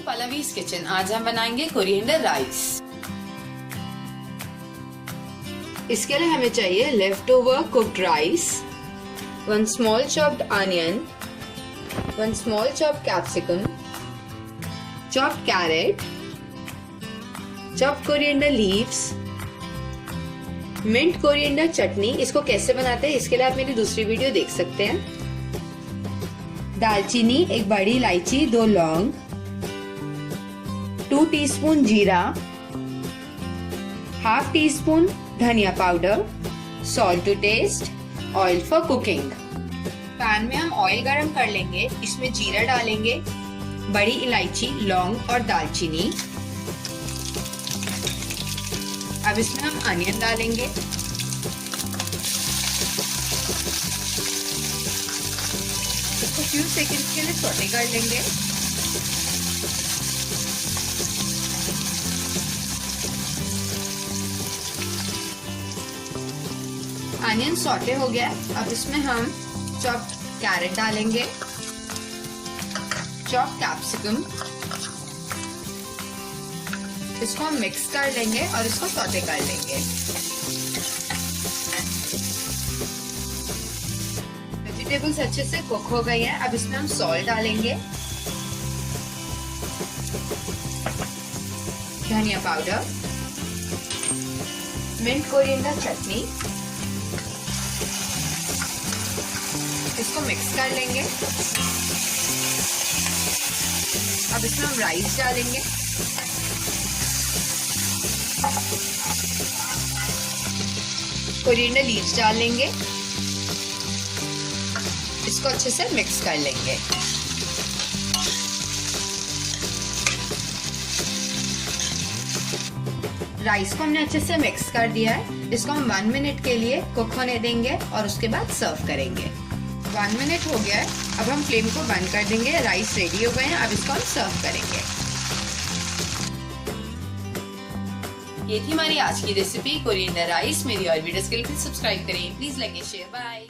पल्लवी's kitchen. आज हम बनाएंगे कोरिएंडर राइस। इसके लिए हमें चाहिए left over cooked rice, 1 small chopped onion, 1 small chopped capsicum, chopped carrot, chopped coriander leaves, mint coriander chutney. इसको कैसे बनाते हैं इसके लिए आप मेरी दूसरी वीडियो देख सकते हैं। दालचीनी, 1 बड़ी इलायची, 2 लौंग, 2 टीस्पून जीरा, ½ टीस्पून धनिया powder, salt to taste, oil for cooking. Pan में हम ऑयल गरम कर लेंगे। इसमें जीरा डालेंगे, बड़ी इलायची, लौंग और दालचीनी। अब इसमें हम अनियन डालेंगे, इसको फ्यू सेकंड्स के लिए सौटे कर लेंगे। अनियन सौटे हो गया। अब इसमें हम चॉप्ड कैरेट डालेंगे, चॉप्ड कैप्सिकम, इसको हम मिक्स कर लेंगे और इसको सौटे कर लेंगे। वेजिटेबल्स अच्छे से कुक हो गई हैं। अब इसमें हम सॉल्ट डालेंगे, धनिया पाउडर, मिंट कोरिएंडर चटनी, इसको मिक्स कर लेंगे। अब इसमें हम राइस डालेंगे, कोरिएंडर लीव्स डाल लेंगे, इसको अच्छे से मिक्स कर लेंगे। राइस को हमने अच्छे से मिक्स कर दिया है। इसको हम 1 मिनट के लिए कुक होने देंगे और उसके बाद सर्व करेंगे। 1 मिनट हो गया है। अब हम फ्लेम को बंद कर देंगे। राइस रेडी हो गए हैं। अब इसको हम सर्व करेंगे। ये थी हमारी आज की रेसिपी कोरिएंडर राइस। मेरी और वीडियोस के लिए सब्सक्राइब करें। Please like and share. Bye.